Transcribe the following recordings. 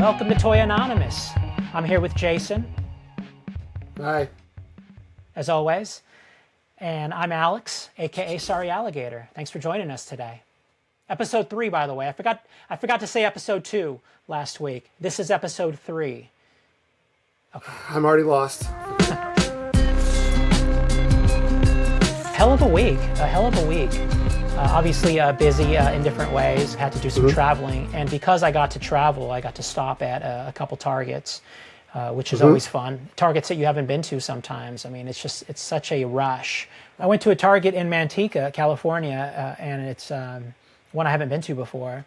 Welcome to Toy Anonymous. I'm here with Jason, Hi. as always, and I'm Alex, aka Sorry Alligator. Thanks for joining us today. Episode 3, by the way. I forgot to say episode 2 last week. This is episode 3. Okay. I'm already lost. Hell of a week. A hell of a week. Obviously busy in different ways. Had to do some traveling, and because I got to travel, I got to stop at a couple Targets, which is always fun. Targets that you haven't been to sometimes. I mean, it's such a rush. I went to a Target in Manteca, California, and it's one I haven't been to before.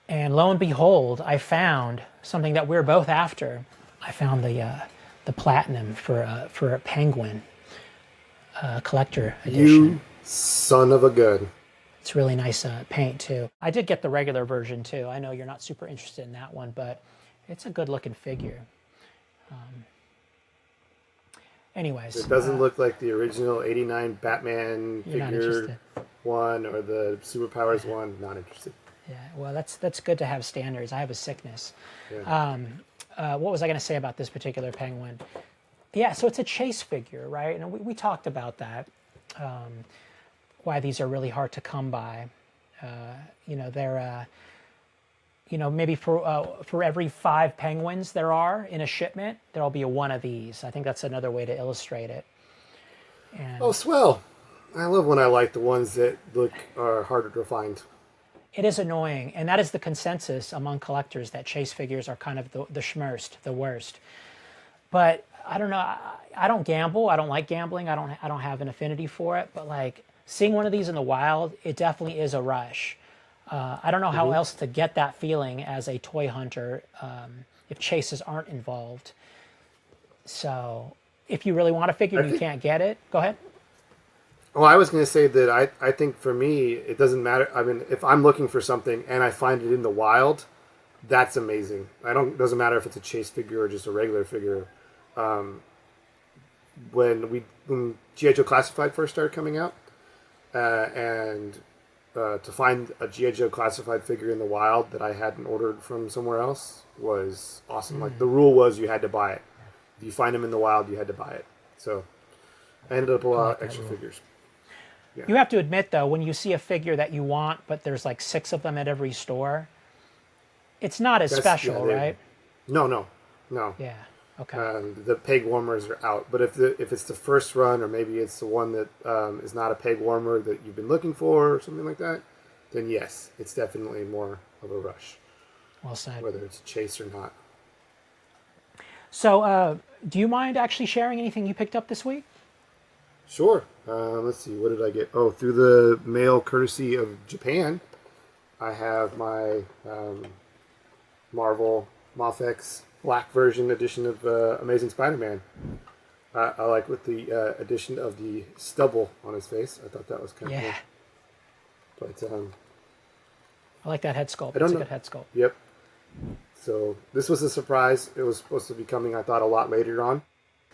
And lo and behold, I found something that we're both after. I found the platinum for a Penguin collector edition. You son of a gun. It's really nice paint too. I did get the regular version too. I know you're not super interested in that one, but it's a good looking figure. Anyways. It doesn't look like the original 89 Batman figure one or the Superpowers one. Not interested. Yeah, well, that's good to have standards. I have a sickness. Yeah. What was I going to say about this particular Penguin? Yeah, so it's a chase figure, right? And we talked about that. Why these are really hard to come by. They're, maybe for every 5 penguins there are in a shipment, there'll be one of these. I think that's another way to illustrate it. And oh, swell. I love when I like the ones that are harder to find. it is annoying, and that is the consensus among collectors, that chase figures are kind of the schmerst, the worst. But I don't know. I don't gamble. I don't like gambling. I don't have an affinity for it. But like seeing one of these in the wild, it definitely is a rush. I don't know how else to get that feeling as a toy hunter if chases aren't involved. So if you really want a figure and you can't get it, go ahead. Well, I was going to say that I think for me, it doesn't matter. I mean, if I'm looking for something and I find it in the wild, that's amazing. Doesn't matter if it's a chase figure or just a regular figure. When G.I.Joe Classified first started coming out, and to find a G.I. Joe Classified figure in the wild that I hadn't ordered from somewhere else was awesome. Like the rule was you had to buy it. If you find them in the wild, you had to buy it. So I ended up with a lot of extra figures. Yeah. You have to admit, though, when you see a figure that you want, but there's like 6 of them at every store, it's not as special, right? No. Yeah. Okay. The peg warmers are out, but if it's the first run, or maybe it's the one that is not a peg warmer that you've been looking for, or something like that, then yes, it's definitely more of a rush. Well said. Whether it's a chase or not. So, do you mind actually sharing anything you picked up this week? Sure. Let's see. What did I get? Oh, through the mail, courtesy of Japan, I have my Marvel Mafex Black version edition of Amazing Spider-Man. I like with the addition of the stubble on his face. I thought that was kind of cool. But I like that head sculpt. It's a good head sculpt. Yep. So this was a surprise. It was supposed to be coming, I thought, a lot later on.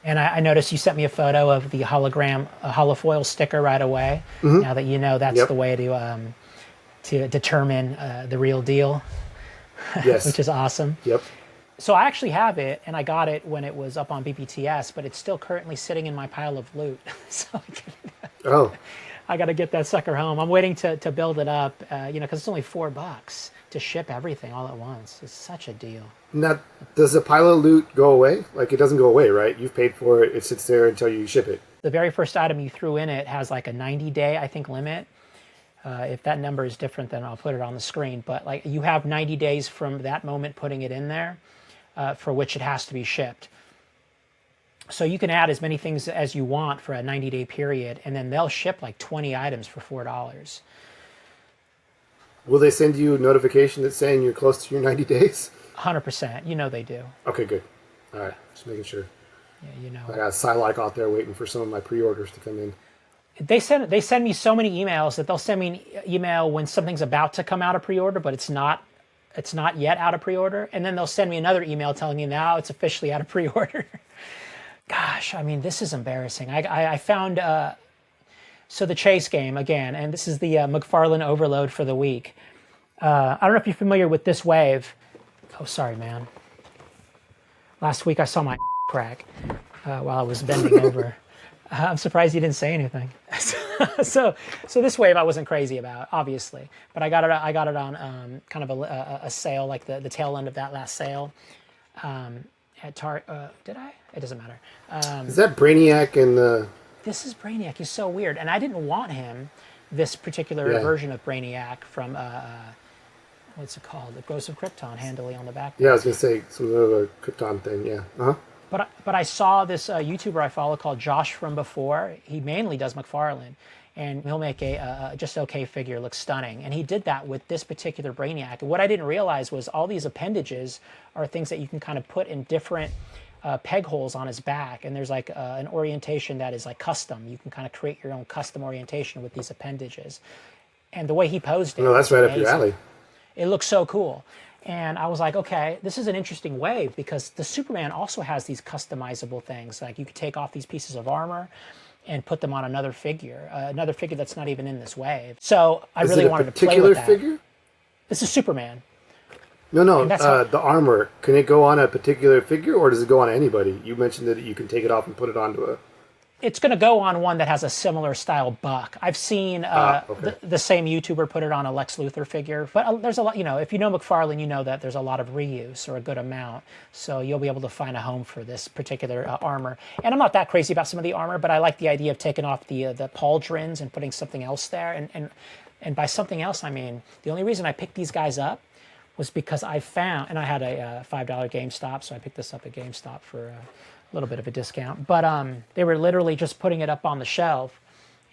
And I noticed you sent me a photo of the holofoil sticker right away. Now that you know that's the way to determine the real deal. Yes. Which is awesome. Yep. So I actually have it, and I got it when it was up on BPTS, but it's still currently sitting in my pile of loot. So I got to get that sucker home. I'm waiting to build it up, because it's only $4 to ship everything all at once. It's such a deal. Now, does the pile of loot go away? Like, it doesn't go away, right? You've paid for it. It sits there until you ship it. The very first item you threw in it has like a 90-day, I think, limit. If that number is different, then I'll put it on the screen. But like, you have 90 days from that moment putting it in there for which it has to be shipped. So you can add as many things as you want for a 90-day period, and then they'll ship like 20 items for $4. Will they send you a notification that's saying you're close to your 90 days? 100%. You know they do. Okay, good. All right, just making sure. Yeah, I got a Psylocke out there waiting for some of my pre-orders to come in. They send me so many emails that they'll send me an email when something's about to come out of pre-order, but it's not yet out of pre-order, and then they'll send me another email telling me now it's officially out of pre-order. Gosh, I mean, this is embarrassing. I found so the chase game again, and this is the McFarlane overload for the week. I don't know if you're familiar with this wave. Oh, sorry, man. Last week I saw my crack while I was bending over. I'm surprised you didn't say anything. so this wave I wasn't crazy about, obviously, but I got it on kind of a sale, like the tail end of that last sale at did I? It doesn't matter. Is that Brainiac and the? This is Brainiac. He's so weird, and I didn't want him. This particular Yeah. version of Brainiac from what's it called? The Ghost of Krypton, handily on the back. Yeah, I was gonna say some of a Krypton thing. Yeah. Uh huh. But I saw this YouTuber I follow called Josh from Before. He mainly does McFarlane, and he'll make a just okay figure look stunning. And he did that with this particular Brainiac. And what I didn't realize was all these appendages are things that you can kind of put in different peg holes on his back. And there's like an orientation that is like custom. You can kind of create your own custom orientation with these appendages. And the way he posed it, No, that's was right up your amazing. alley. It looks so cool. And I was like, okay, this is an interesting wave because the Superman also has these customizable things. Like you could take off these pieces of armor and put them on another figure that's not even in this wave. So I really wanted to play with that. Figure? This is Superman. No, And that's how- the armor. Can it go on a particular figure, or does it go on anybody? You mentioned that you can take it off and put it onto a. It's going to go on one that has a similar style buck. I've seen Okay. the same YouTuber put it on a Lex Luthor figure. But there's a lot, if you know McFarlane, you know that there's a lot of reuse or a good amount. So you'll be able to find a home for this particular armor. And I'm not that crazy about some of the armor, but I like the idea of taking off the pauldrons and putting something else there. And by something else, I mean, the only reason I picked these guys up was because I found, and I had a $5 GameStop, so I picked this up at GameStop for a little bit of a discount. But they were literally just putting it up on the shelf,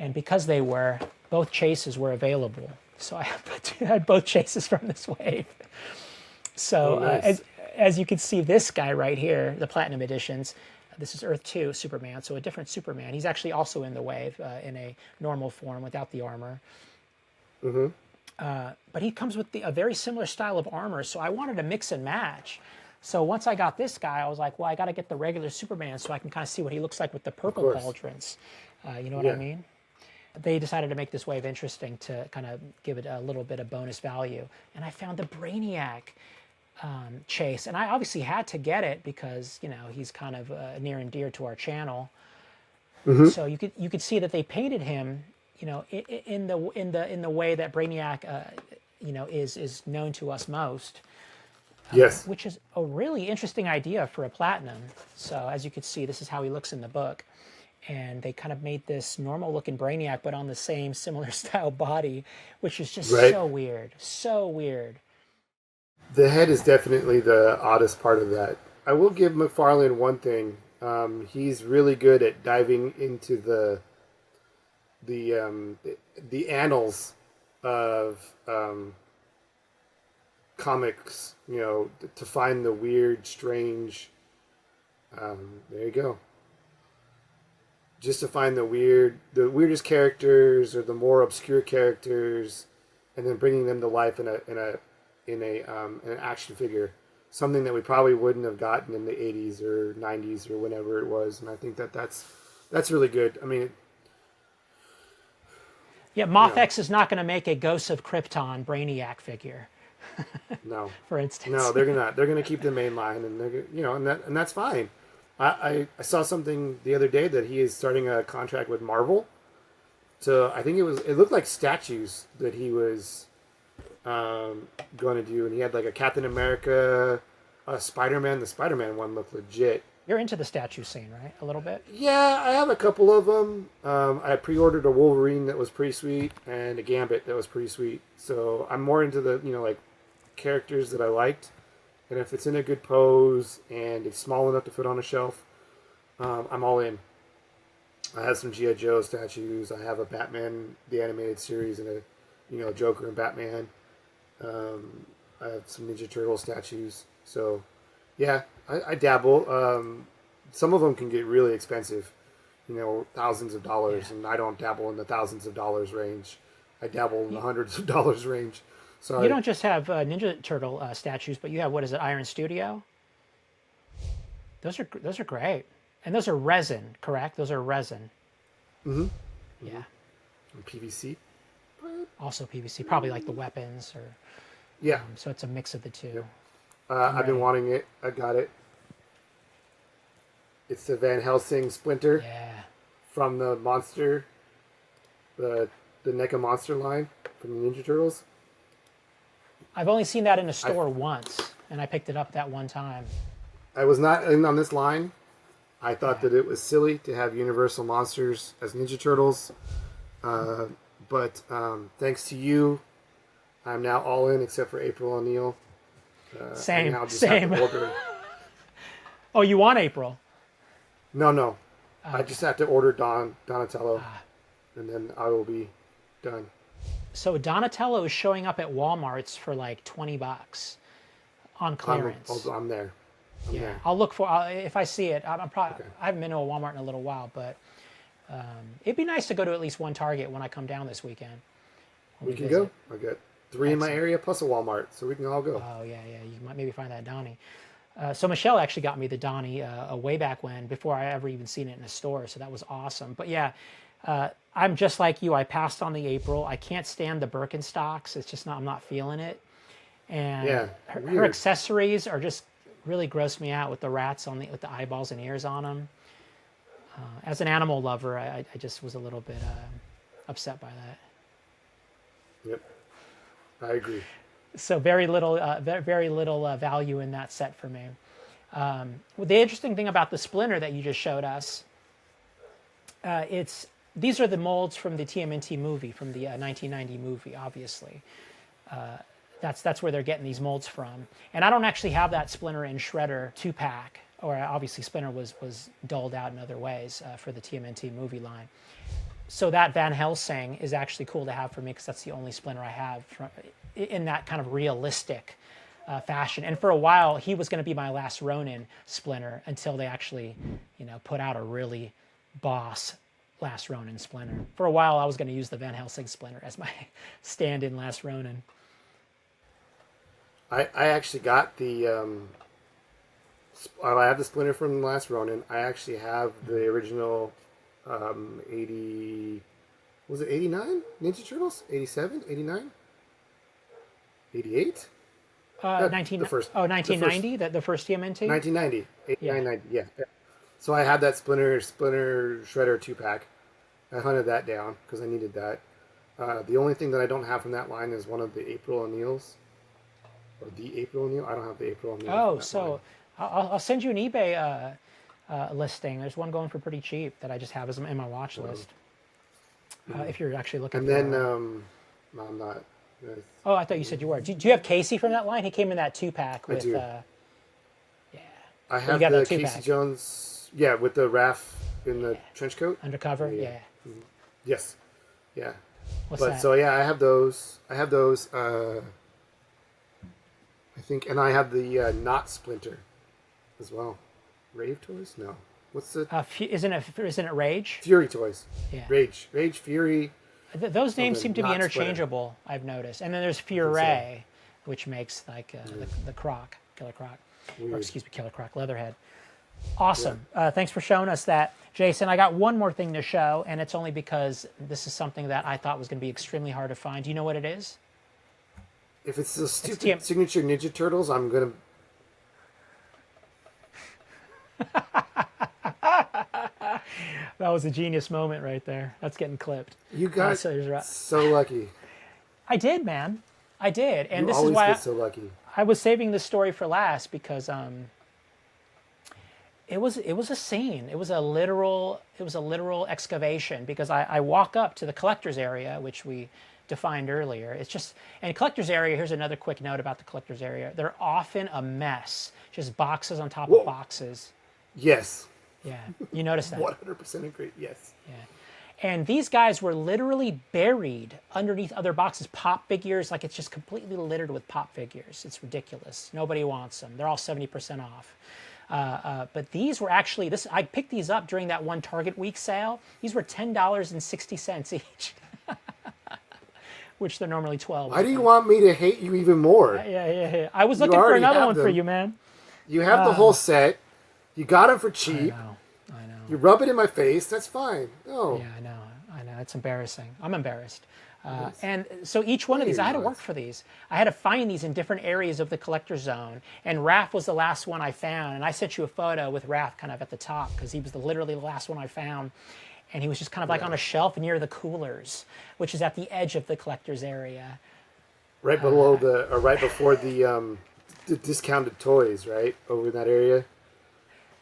and because both chases were available, so I had both chases from this wave. So nice. as you can see, this guy right here, the Platinum Editions, this is Earth 2 Superman, so a different Superman. He's actually also in the wave in a normal form without the armor. But he comes with a very similar style of armor, so I wanted to mix and match. So once I got this guy, I was like, well, I got to get the regular Superman so I can kind of see what he looks like with the purple course. pauldrons. You know what I mean? They decided to make this wave interesting to kind of give it a little bit of bonus value. And I found the Brainiac chase, and I obviously had to get it because he's kind of near and dear to our channel. So you could see that they painted him, in the way that Brainiac, is known to us most. Yes. Which is a really interesting idea for a Platinum. So as you can see, this is how he looks in the book. And they kind of made this normal looking Brainiac, but on the same similar style body, which is just so weird. So weird. The head is definitely the oddest part of that. I will give McFarlane one thing. He's really good at diving into the annals of comics, to find the weird, strange. There you go. Just to find the weirdest characters or the more obscure characters, and then bringing them to life in an action figure, something that we probably wouldn't have gotten in the 80s or 90s or whenever it was. And I think that's really good. I mean, yeah, MothX is not going to make a Ghost of Krypton Brainiac figure. no, for instance. no, they're gonna keep the main line, and and that's fine. I saw something the other day that he is starting a contract with Marvel. So I think it looked like statues that he was going to do, and he had like a Captain America, a Spider-Man. The Spider-Man one looked legit. You're into the statue scene, right? A little bit? Yeah, I have a couple of them. I pre-ordered a Wolverine that was pretty sweet, and a Gambit that was pretty sweet. So I'm more into the like characters that I liked. And if it's in a good pose and it's small enough to fit on a shelf, I'm all in. I have some G.I. Joe statues. I have a Batman, the animated series, and a Joker and Batman. I have some Ninja Turtle statues. So, yeah, I dabble. Some of them can get really expensive, thousands of dollars, and I don't dabble in the thousands of dollars range. I dabble in the hundreds of dollars range. Sorry. You don't just have Ninja Turtle statues, but you have, what is it, Iron Studio? Those are great. And those are resin, correct? Those are resin. Mm-hmm. Yeah. And PVC? Also PVC, probably like the weapons or... Yeah. So it's a mix of the two. I've been wanting it. I got it. It's the Van Helsing Splinter from the Monster, the NECA Monster line from the Ninja Turtles. I've only seen that in a store once, and I picked it up that one time. I was not in on this line. I thought that it was silly to have Universal Monsters as Ninja Turtles. But thanks to you, I'm now all in except for April O'Neil. Same. Order. Oh, you want April? No. Okay. I just have to order Donatello, and then I will be done. So Donatello is showing up at Walmart's for like $20 on clearance. I'm there. I'm there. I'll look for if I see it. I'm probably I haven't been to a Walmart in a little while, but it'd be nice to go to at least one Target when I come down this weekend. We can go. I got 3 in my area plus a Walmart, so we can all go. Oh yeah. You might maybe find that Donnie. So Michelle actually got me the Donnie way back when, before I ever even seen it in a store. So that was awesome. But yeah, I'm just like you. I passed on the April. I can't stand the Birkenstocks. It's just not. I'm not feeling it. And her accessories are just really gross me out with the rats with the eyeballs and ears on them. As an animal lover, I just was a little bit upset by that. Yep, I agree. So very little value in that set for me. The interesting thing about the Splinter that you just showed us, these are the molds from the TMNT movie, from the 1990 movie, obviously. That's where they're getting these molds from. And I don't actually have that Splinter and Shredder 2-pack, or obviously Splinter was doled out in other ways for the TMNT movie line. So that Van Helsing is actually cool to have for me, because that's the only Splinter I have in that kind of realistic fashion. And for a while, he was going to be my last Ronin Splinter until they actually, put out a really boss last Ronin Splinter. For a while, I was going to use the Van Helsing Splinter as my stand-in last Ronin. I actually got the I have the Splinter from Last Ronin. I actually have the original 80, was it 89 Ninja Turtles? 87, 89, 88? 1990, the first TMNT? 1990, 89, 90, yeah. So I had that Splinter Shredder 2-pack. I hunted that down because I needed that. The only thing that I don't have from that line is one of the April O'Neils. Or the April O'Neil? I don't have the April O'Neil. Oh, so I'll send you an eBay listing. There's one going for pretty cheap that I just have in my watch list. If you're actually looking and for then, no, I'm not. Oh, I thought you said you were. Do you have Casey from that line? He came in that 2-pack with... I do. Yeah. I have the Casey Jones, with the Raph in the trench coat. Undercover, yeah. Mm-hmm. Yes. Yeah. What's that? So, I have those. I think, and I have the Not Splinter as well. Rave Toys? No. What's the... Isn't it Rage? Fury Toys. Yeah. Rage, Fury. Those names seem to be interchangeable, Splinter. I've noticed. And then there's Fury, which makes like the Croc, Killer Croc. Weird. Or excuse me, Killer Croc, Leatherhead. Awesome. Yeah. Thanks for showing us that. Jason, I got one more thing to show, and it's only because this is something that I thought was going to be extremely hard to find. Do you know what it is? If it's the stupid signature Ninja Turtles, I'm going to... That was a genius moment right there. That's getting clipped. You got so lucky. I did, man. I did. And this is why get so lucky. I was saving this story for last because it was a scene. It was a literal excavation, because I walk up to the collector's area, which we defined earlier. It's just, and collector's area, here's another quick note about the collector's area. They're often a mess. Just boxes on top of boxes. Yes. Yeah, you noticed that. 100% agree, yes. Yeah. And these guys were literally buried underneath other boxes. Pop figures, like it's just completely littered with pop figures. It's ridiculous. Nobody wants them. They're all 70% off. But these were actually, I picked these up during that one Target Week sale. These were $10.60 each. Which they're normally $12. Why do you want me to hate you even more? Yeah. I was looking for another one for you, man. You have the whole set. You got them for cheap. I know. You rub it in my face. That's fine. No. Yeah, I know. I know. It's embarrassing. I'm embarrassed. Yes. And so each one of these, You're I had to not. work for these. I had to find these in different areas of the collector zone. And Raph was the last one I found. And I sent you a photo with Raph kind of at the top because he was literally the last one I found. And he was just kind of like on a shelf near the coolers, which is at the edge of the collector's area. Right below or right before the discounted toys, right? Over in that area.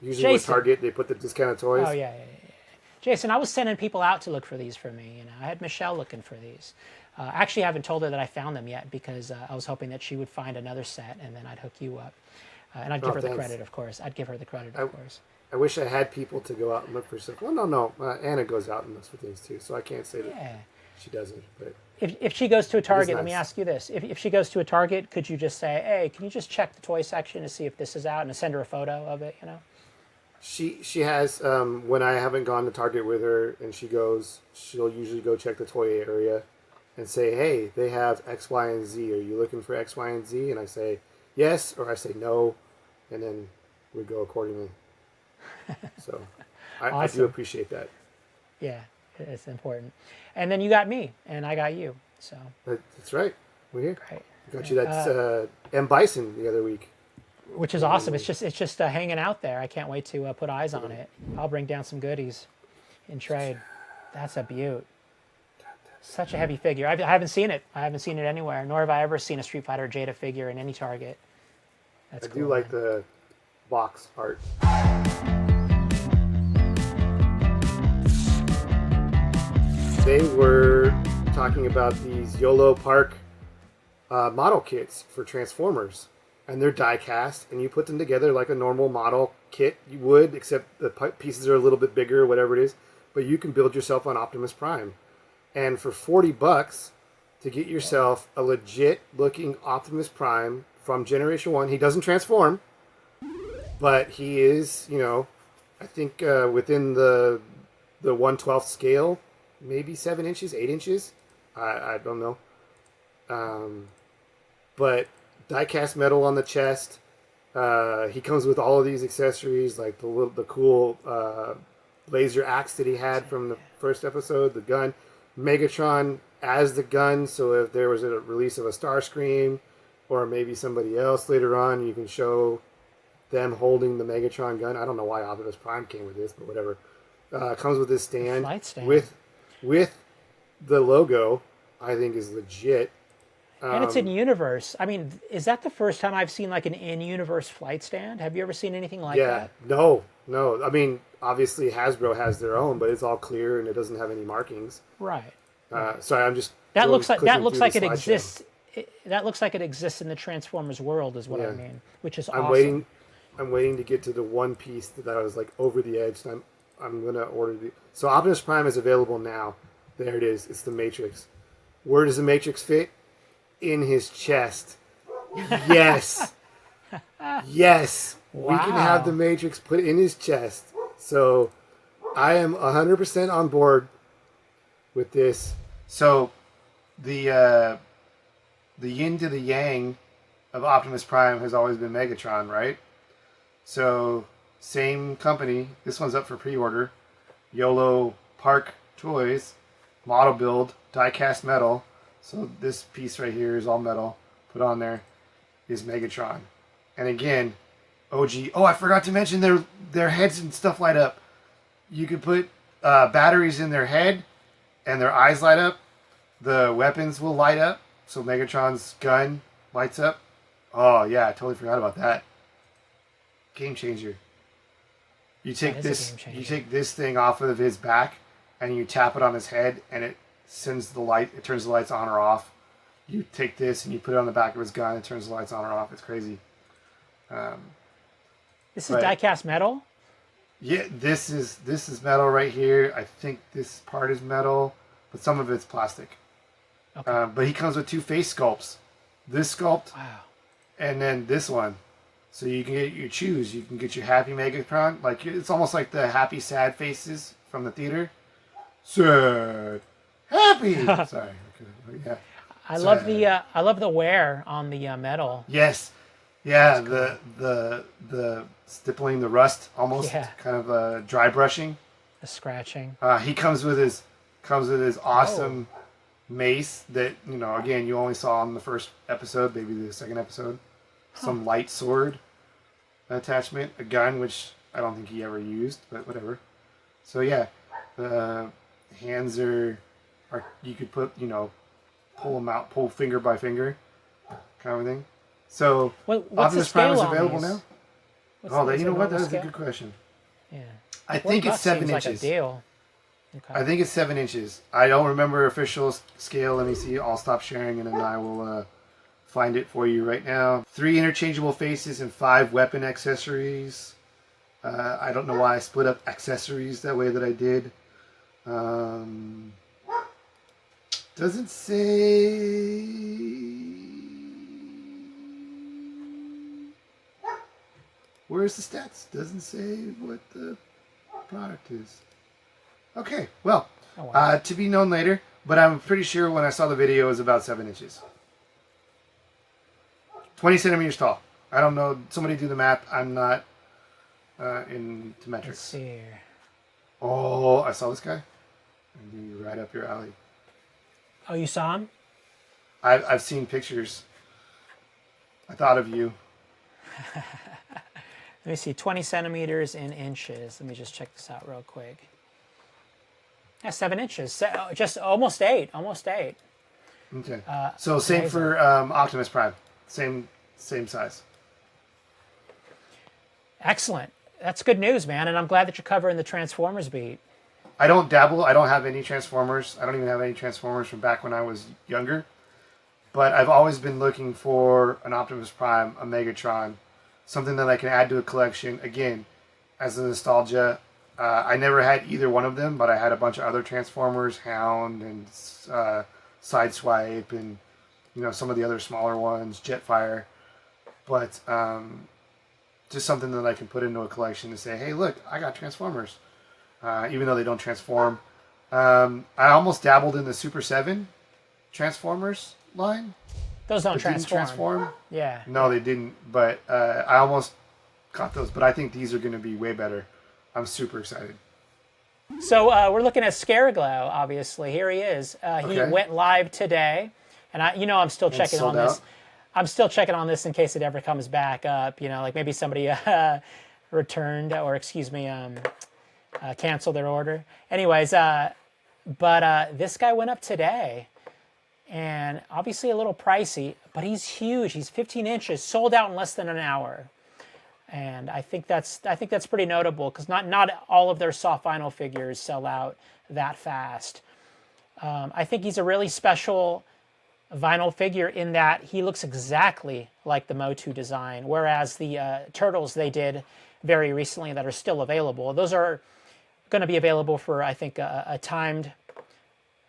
Usually with Jason. Target, they put the discounted toys. Oh, yeah. Jason, I was sending people out to look for these for me. I had Michelle looking for these. I actually haven't told her that I found them yet because I was hoping that she would find another set and then I'd hook you up. And I'd give her the thanks. credit, of course. I'd give her the credit, of course. I wish I had people to go out and look for stuff. Well, no. Anna goes out and looks for things too, so I can't say that she doesn't. But If she goes to a Target, let me nice. ask you this. If she goes to a Target, could you just say, hey, can you just check the toy section to see if this is out and send her a photo of it, she has when I haven't gone to Target with her and she goes, she'll usually go check the toy area and say, hey, they have X, Y, and Z. Are you looking for X, Y, and Z? And I say yes, or I say no, and then we go accordingly. So I do Awesome. appreciate that. Yeah, it's important. And then you got me, and I got you. So That's right. We're here. great. I got you that M. Bison the other week. Which is awesome. It's just hanging out there. I can't wait to put eyes on it. I'll bring down some goodies in trade. That's a beaut. Such a heavy figure. I haven't seen it. I haven't seen it anywhere. Nor have I ever seen a Street Fighter Jada figure in any Target. That's I cool. do like the box art. They were talking about these YOLO Park model kits for Transformers. And they're die cast, and you put them together like a normal model kit you would, except the pieces are a little bit bigger, whatever it is. But you can build yourself on Optimus Prime. And for $40 to get yourself a legit looking Optimus Prime from Generation 1, he doesn't transform, but he is, I think within the 1/12 scale, maybe 7 inches, 8 inches. I don't know. But die-cast metal on the chest. He comes with all of these accessories, like the cool laser axe that he had from the first episode, the gun. Megatron as the gun, so if there was a release of a Starscream or maybe somebody else later on, you can show them holding the Megatron gun. I don't know why Optimus Prime came with this, but whatever. Comes with this stand, Flight stand. with the logo. I think is legit. And it's in universe. I mean, is that the first time I've seen like an in-universe flight stand? Have you ever seen anything like that? No. I mean, obviously Hasbro has their own, but it's all clear and it doesn't have any markings. Right. Sorry, I'm just That looks like it exists. That looks like it exists in the Transformers world, is what I mean, which is awesome. I'm waiting to get to the one piece that I was like over the edge. And I'm gonna order the. So Optimus Prime is available now. There it is. It's the Matrix. Where does the Matrix fit? In his chest. Yes. Yes. Wow. We can have the Matrix put in his chest. So I am 100% on board with this. So the yin to the yang of Optimus Prime has always been Megatron, right? So same company. This one's up for pre-order. YOLO Park Toys. Model build. Die-cast metal. So this piece right here is all metal. Put on there is Megatron. And again, OG. Oh, I forgot to mention their heads and stuff light up. You could put batteries in their head and their eyes light up. The weapons will light up. So Megatron's gun lights up. Oh, yeah, I totally forgot about that. Game changer. You take this thing off of his back and you tap it on his head and it sends the light, it turns the lights on or off. You take this and you put it on the back of his gun, it turns the lights on or off. It's crazy. This is die-cast metal? Yeah, this is metal right here. I think this part is metal, but some of it's plastic. Okay. But he comes with 2 face sculpts. This sculpt, and then this one. So you can get your choose. You can get your happy Megatron, like it's almost like the happy sad faces from the theater. Sad. Happy. Sorry. Yeah. I love the wear on the metal. Yes. Yeah, the stippling, the rust, almost Yeah, kind of dry brushing. the scratching. He comes with his Oh, awesome mace that again you only saw in the first episode, maybe the second episode. huh. Some light sword attachment, a gun which I don't think he ever used, but whatever. So yeah, the hands are you could put pull them out, pull finger by finger, kind of thing. So What's the Optimus Prime scale is on available these? now. Oh, Is you it a know what? normal That is a scale? good question. Yeah. I 40 think it's bucks 7 seems like a inches. deal. Okay. I think it's 7 inches. I don't remember official scale. Let me see. I'll stop sharing and then I will find it for you right now. 3 interchangeable faces and 5 weapon accessories. I don't know why I split up accessories that way that I did. Doesn't say. Where's the stats? Doesn't say what the product is. Okay, well, Oh, wow. to be known later, but I'm pretty sure when I saw the video it was about 7 inches. 20 centimeters tall. I don't know. Somebody do the math. I'm not into Let's metrics. see here. Oh, I saw this guy. And he's right up your alley. Oh, you saw him? I've seen pictures. I thought of you. Let me see. 20 centimeters in inches. Let me just check this out real quick. Yeah, 7 inches. Just almost 8. Almost 8. Okay. So same amazing. for Optimus Prime. Same size. Excellent. That's good news, man. And I'm glad that you're covering the Transformers beat. I don't dabble. I don't have any Transformers. I don't even have any Transformers from back when I was younger. But I've always been looking for an Optimus Prime, a Megatron, something that I can add to a collection. Again, as a nostalgia, I never had either one of them, but I had a bunch of other Transformers, Hound and Sideswipe, and some of the other smaller ones, Jetfire. But just something that I can put into a collection and say, hey, look, I got Transformers. Even though they don't transform. I almost dabbled in the Super 7 Transformers line. Those don't Didn't transform. Yeah. No, they didn't. But I almost got those. But I think these are going to be way better. I'm super excited. So we're looking at Scareglow, obviously. Here he is. He Okay. went live today. And I'm still checking on sold this. out? I'm still checking on this in case it ever comes back up. Like maybe somebody returned or, excuse me, canceled their order. Anyways, but this guy went up today. And obviously a little pricey, but he's huge. He's 15 inches, sold out in less than an hour. And I think that's pretty notable because not all of their soft vinyl figures sell out that fast. I think he's a really special vinyl figure in that he looks exactly like the Motu design, whereas the Turtles they did very recently that are still available, those are going to be available for, I think, a timed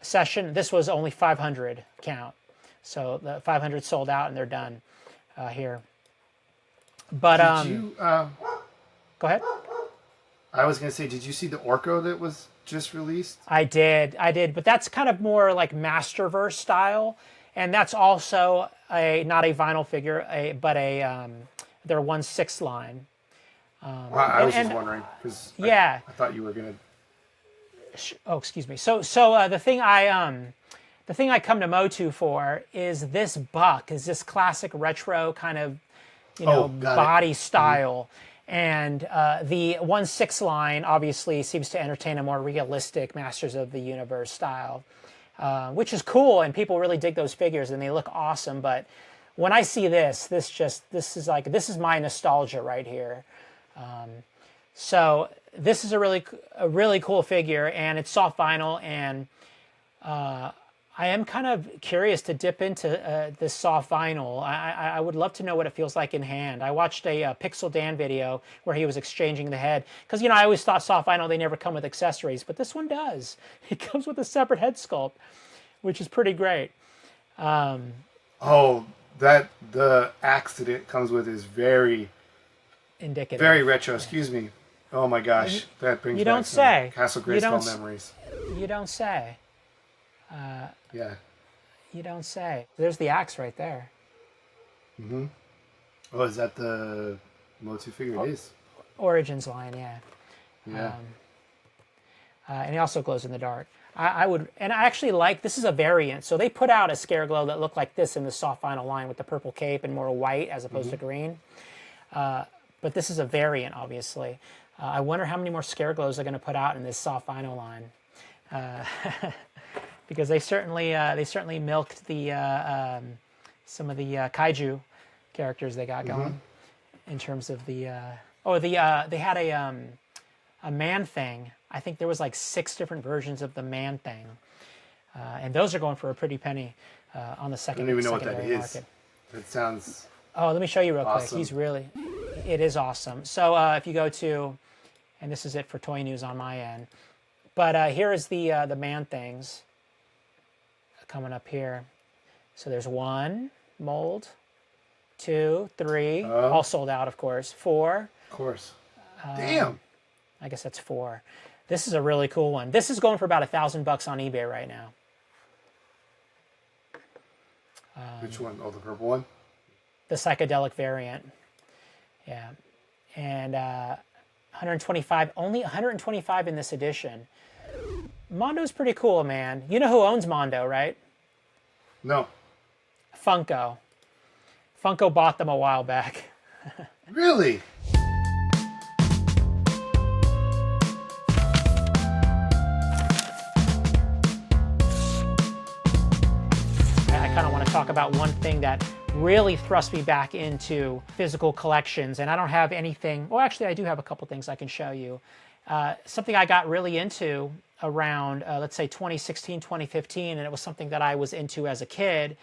session. This was only 500 count. So the 500 sold out and they're done here. But Did you? go ahead. I was going to say, did you see the Orko that was just released? I did, but that's kind of more like Masterverse style, and that's also not a vinyl figure, but their 1/6 line. I was just wondering because Yeah. I thought you were going to. Oh, excuse me. So the thing I come to Motu for is this buck, is this classic retro kind of Got it. body style. And the 1/6 line obviously seems to entertain a more realistic Masters of the Universe style, which is cool, and people really dig those figures, and they look awesome. But when I see this is my nostalgia right here. So this is a really cool figure, and it's soft vinyl, and I am kind of curious to dip into this soft vinyl. I would love to know what it feels like in hand. I watched a Pixel Dan video where he was exchanging the head. Because, I always thought soft vinyl, they never come with accessories. But this one does. It comes with a separate head sculpt, which is pretty great. The axe that it comes with is very, Indicative. very retro. Excuse me. Oh my gosh, that brings You back don't some say. Castle You don't Grayskull s- memories. You don't say. Yeah. You don't say. There's the axe right there. Oh, is that the Motu figure? It is. Origins line, yeah. Yeah. And it also glows in the dark. I would, and I actually like, this is a variant. So they put out a Scare Glow that looked like this in the soft vinyl line with the purple cape and more white as opposed to green. But this is a variant, obviously. I wonder how many more Scare Glows they're going to put out in this soft vinyl line. Because they certainly milked the some of the kaiju characters they got going in terms of the they had a man thing. I think there was like 6 different versions of the man thing, and those are going for a pretty penny on the second. I don't even know what that secondary is. market. That sounds. Oh, let me show you real quick. Awesome. He's really, it is awesome. So if you go to, and this is it for toy news on my end, but here is the man things coming up here. So there's 1 mold, 2, 3, all sold out, of course. 4. Of course. Damn. I guess that's 4. This is a really cool one. This is going for about $1,000 on eBay right now. Which one? Oh, the purple one? The psychedelic variant. Yeah. And 125, only 125 in this edition. Mondo's pretty cool, man. You know who owns Mondo, right? No. Funko. Funko bought them a while back. Really? I kind of want to talk about one thing that really thrust me back into physical collections, and I don't have anything, well actually I do have a couple things I can show you. Something I got really into around, let's say 2016, 2015, and it was something that I was into as a kid,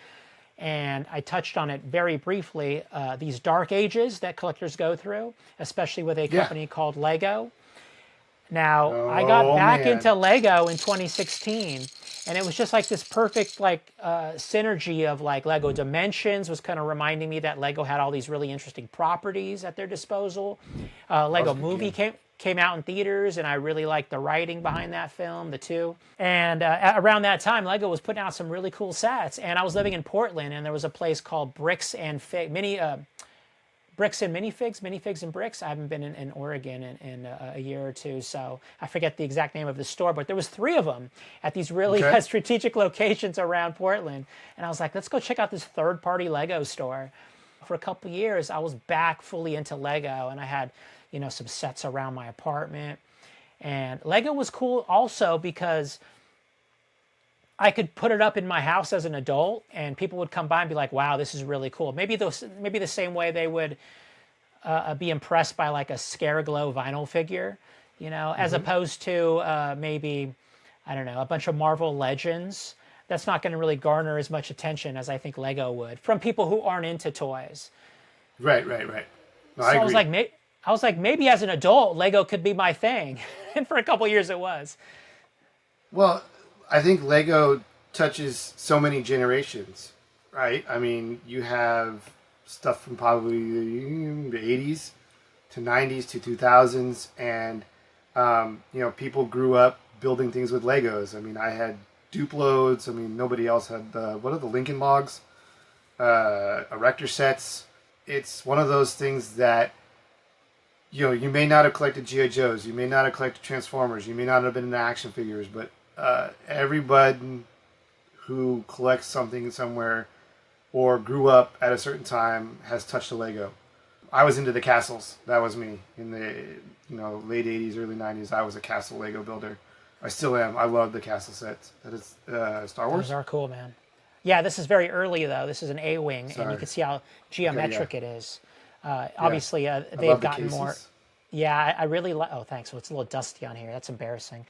and I touched on it very briefly, these dark ages that collectors go through, especially with a company called Lego. Now, I got back into Lego in 2016, and it was just like this perfect synergy of like Lego Dimensions was kind of reminding me that Lego had all these really interesting properties at their disposal. Lego Movie came out in theaters, and I really liked the writing behind that film, the 2. And around that time, Lego was putting out some really cool sets, and I was living in Portland, and there was a place called Bricks and Minifigs and Bricks. I haven't been in Oregon in a year or 2, so I forget the exact name of the store, but there was 3 of them at these really strategic locations around Portland. And I was like, let's go check out this third-party Lego store. For a couple years, I was back fully into Lego, and I had, some sets around my apartment. And Lego was cool also because I could put it up in my house as an adult, and people would come by and be like, wow, this is really cool. Maybe the same way they would be impressed by like a Scare Glow vinyl figure, as opposed to maybe, I don't know, a bunch of Marvel Legends. That's not going to really garner as much attention as I think Lego would from people who aren't into toys. Right. No, so I agree. I was like, maybe as an adult, Lego could be my thing. And for a couple years it was. Well, I think Lego touches so many generations, right? I mean, you have stuff from probably the 80s to 90s to 2000s, and people grew up building things with Legos. I mean, I had Duploads. I mean, nobody else had what are the Lincoln Logs? Erector sets. It's one of those things that you may not have collected G.I. Joes, you may not have collected Transformers, you may not have been into action figures, but everybody who collects something somewhere or grew up at a certain time has touched a Lego. I was into the castles. That was me. In the late 80s, early 90s, I was a castle Lego builder. I still am. I love the castle sets. That is Star Wars. Those are cool, man. Yeah, this is very early, though. This is an A-wing, and you can see how geometric it is. Obviously, they've gotten more. Yeah, I really like. Oh, thanks. So it's a little dusty on here. That's embarrassing.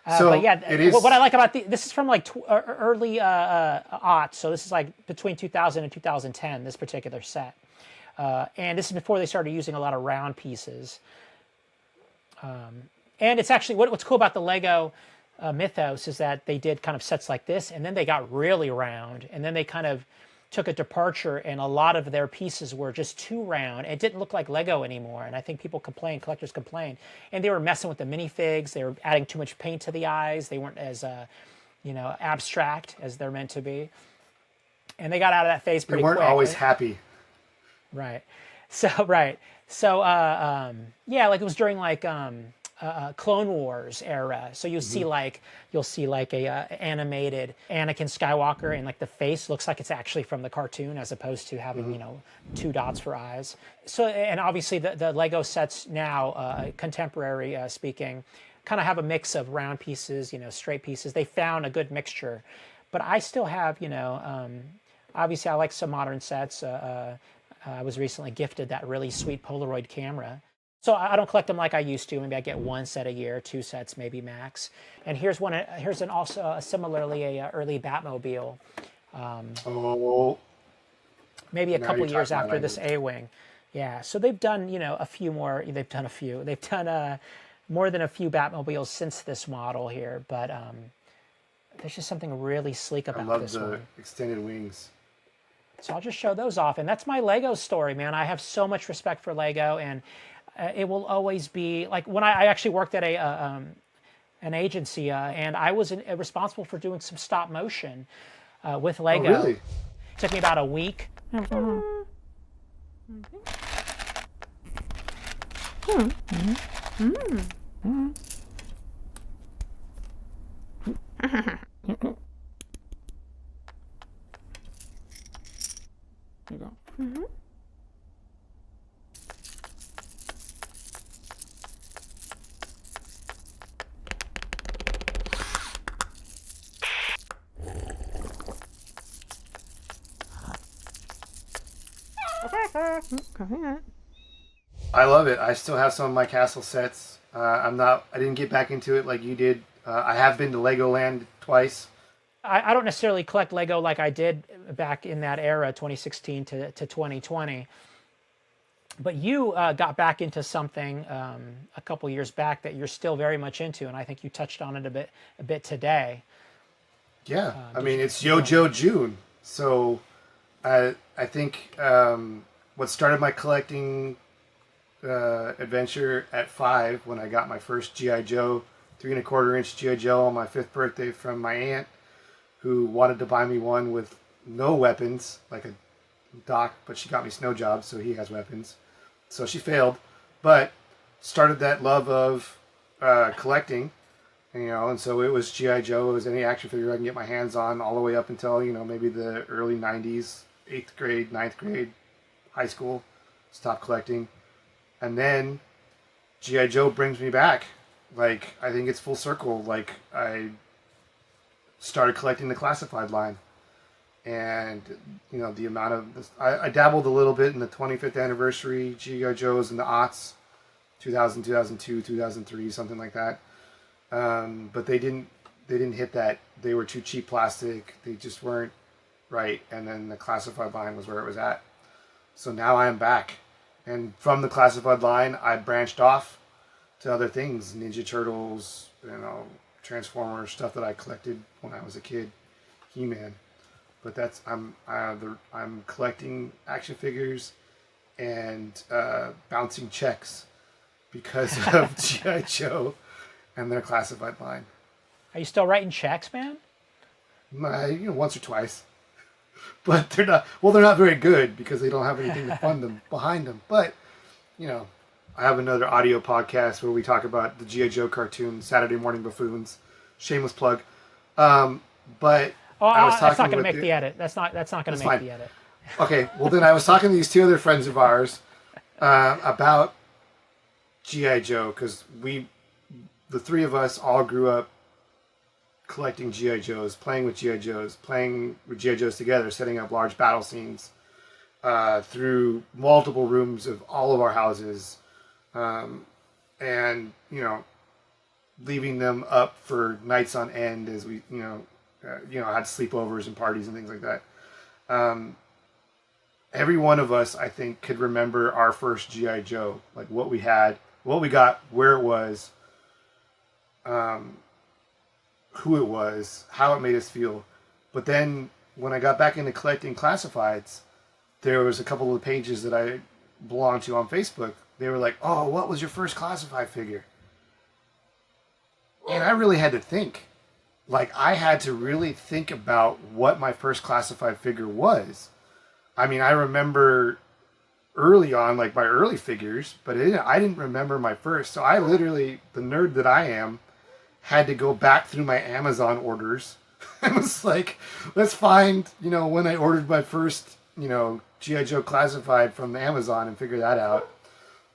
But yeah, it is... what I like about this is from like early aughts. So this is like between 2000 and 2010. This particular set, and this is before they started using a lot of round pieces. And it's actually what's cool about the Lego mythos is that they did kind of sets like this, and then they got really round, and then they kind of took a departure, and a lot of their pieces were just too round. It didn't look like Lego anymore, and I think collectors complained, and they were messing with the minifigs. They were adding too much paint to the eyes. They weren't as abstract as they're meant to be, and they got out of that phase pretty quick. They weren't always happy. Right. So right. So yeah, like it was during like Clone Wars era. So you'll see like a animated Anakin Skywalker, and like the face looks like it's actually from the cartoon as opposed to having two dots for eyes. So and obviously the Lego sets now, contemporary speaking, kind of have a mix of round pieces, straight pieces. They found a good mixture, but I still have obviously I like some modern sets. I was recently gifted that really sweet Polaroid camera. So I don't collect them like I used to. Maybe I get one set a year, two sets maybe max. And here's one. Here's an also similarly a early Batmobile. Oh, Maybe a now couple you're years talking my after this language. A-wing. Yeah. So they've done a few more. They've done a few. They've done more than a few Batmobiles since this model here. But there's just something really sleek I about love this the one. extended wings. So I'll just show those off. And that's my Lego story, man. I have so much respect for Lego, and it will always be like when I actually worked at an agency, and I was responsible for doing some stop motion with Oh, Lego. really? It took me about a week. There you go. I love it. I still have some of my castle sets. I didn't get back into it like you did. I have been to Legoland twice. I don't necessarily collect Lego like I did back in that era, 2016 to 2020. But you got back into something a couple years back that you're still very much into, and I think you touched on it a bit today. Yeah, I mean it's Yo-Jo June. So I think what started my collecting adventure at 5 when I got my first G.I. Joe 3¼ inch G.I. Joe on my 5th birthday from my aunt, who wanted to buy me one with no weapons, like a Doc, but she got me Snow Job, so he has weapons. So she failed, but started that love of collecting, and so it was G.I. Joe. It was any action figure I can get my hands on, all the way up until maybe the early '90s, 8th grade, 9th grade, high school. Stopped collecting, and then G.I. Joe brings me back. Like, I think it's full circle. Like, I started collecting the classified line. And, the amount of... This, I dabbled a little bit in the 25th anniversary G.I. Joes and the aughts. 2000, 2002, 2003, something like that. But they didn't hit that. They were too cheap plastic. They just weren't right. And then the classified line was where it was at. So now I am back. And from the classified line, I branched off to other things. Ninja Turtles, Transformers, stuff that I collected when I was a kid. He-Man. But I'm collecting action figures and bouncing checks because of G.I. Joe and their classified line. Are you still writing checks, man? Once or twice. But they're not very good because they don't have anything to fund them behind them. But, I have another audio podcast where we talk about the G.I. Joe cartoon, Saturday Morning Buffoons. Shameless plug. But I was talking that's not going to make the edit. That's not going to make the edit. Okay, well then I was talking to these two other friends of ours about G.I. Joe, because the three of us all grew up collecting G.I. Joes, playing with G.I. Joes, playing with G.I. Joes together, setting up large battle scenes through multiple rooms of all of our houses, and leaving them up for nights on end as we had sleepovers and parties and things like that. Every one of us, I think, could remember our first G.I. Joe, like what we had, what we got, where it was, who it was, how it made us feel. But then when I got back into collecting classifieds, there was a couple of pages that I belonged to on Facebook. They were like, "Oh, what was your first classified figure?" And I really had to think. Like, I had to really think about what my first classified figure was. I mean, I remember early on, like my early figures, but I didn't remember my first. So I literally, the nerd that I am, had to go back through my Amazon orders. I was like, let's find, when I ordered my first, G.I. Joe classified from Amazon and figure that out.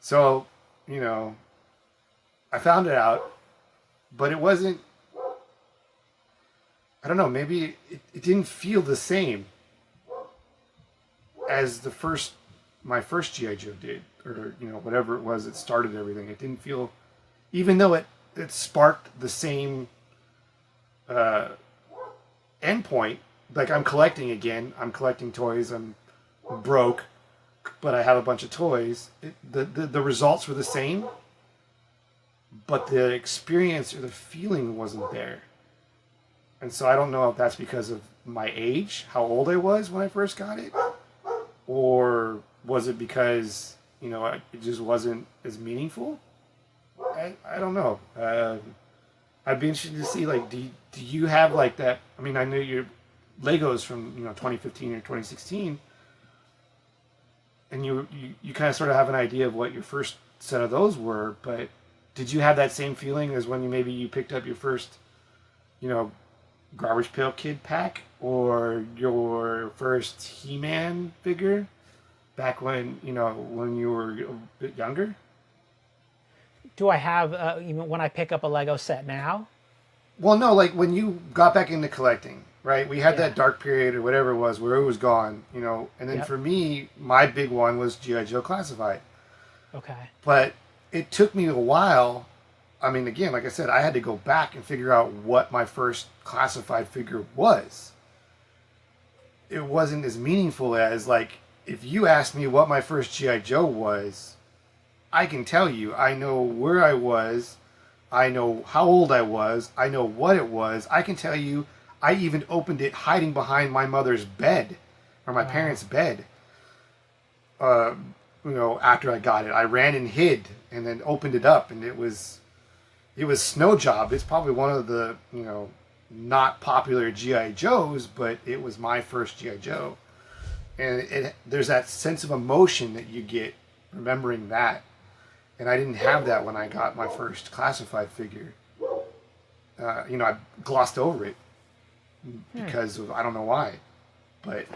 So, I found it out, but it wasn't, I don't know, maybe it didn't feel the same as my first G.I. Joe did, or, whatever it was that started everything. It didn't feel, even though it sparked the same endpoint. Like, I'm collecting again. I'm collecting toys. I'm broke, but I have a bunch of toys. The results were the same, but the experience or the feeling wasn't there. And so I don't know if that's because of my age, how old I was when I first got it, or was it because, it just wasn't as meaningful? I don't know. I'd be interested to see, like, do you have, like, that? I mean, I know your Legos from, 2015 or 2016, and you kind of sort of have an idea of what your first set of those were, but did you have that same feeling as when you picked up your first, Garbage Pail Kid pack, or your first He-Man figure back when, when you were a bit younger? Do I have, even when I pick up a Lego set now? Well, no, like when you got back into collecting, right? We had that dark period or whatever it was where it was gone, and then for me, my big one was G.I. Joe Classified. Okay. But it took me a while. I mean, again, like I said, I had to go back and figure out what my first classified figure was. It wasn't as meaningful as, like, if you asked me what my first G.I. Joe was, I can tell you. I know where I was. I know how old I was. I know what it was. I can tell you, I even opened it hiding behind my mother's bed, or my parents' bed. After I got it, I ran and hid, and then opened it up, and it was Snow Job. It's probably one of the, not popular G.I. Joes, but it was my first G.I. Joe. And there's that sense of emotion that you get remembering that. And I didn't have that when I got my first classified figure. I glossed over it because of, I don't know why. But,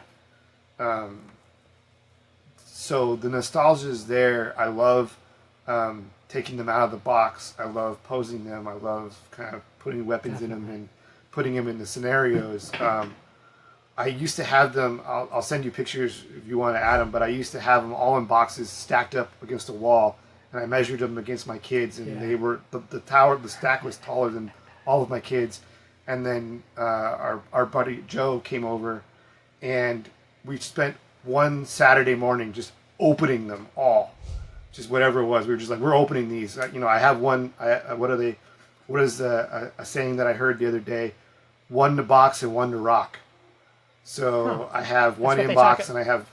so the nostalgia is there. I love taking them out of the box. I love posing them. I love kind of putting weapons in them and putting them into scenarios. I used to have them, I'll send you pictures if you want to add them, but I used to have them all in boxes stacked up against a wall, and I measured them against my kids, and they were, the stack was taller than all of my kids. And then our buddy Joe came over, and we spent one Saturday morning just opening them all. Just whatever it was, we were just like, we're opening these. I have one. What is a saying that I heard the other day? One to box and one to rock. So I have one in box, and I have.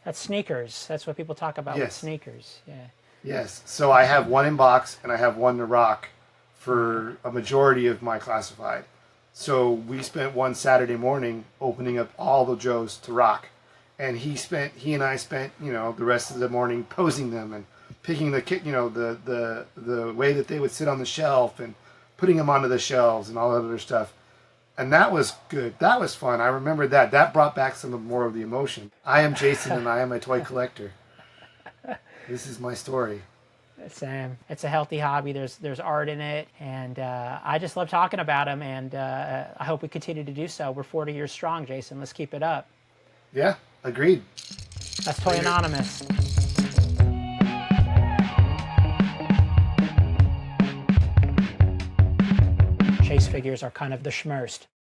That's sneakers. That's what people talk about with sneakers. Yeah. Yes. So I have one in box, and I have one to rock for a majority of my classified. So we spent one Saturday morning opening up all the Joes to rock. And he and I spent, the rest of the morning posing them and picking the way that they would sit on the shelf and putting them onto the shelves and all that other stuff. And that was good. That was fun. I remember that. That brought back more of the emotion. I am Jason, and I am a toy collector. This is my story. Same. It's a healthy hobby. There's art in it, and I just love talking about them, and I hope we continue to do so. We're 40 years strong, Jason. Let's keep it up. Yeah, agreed. That's Toy Anonymous. Chase figures are kind of the schmerst.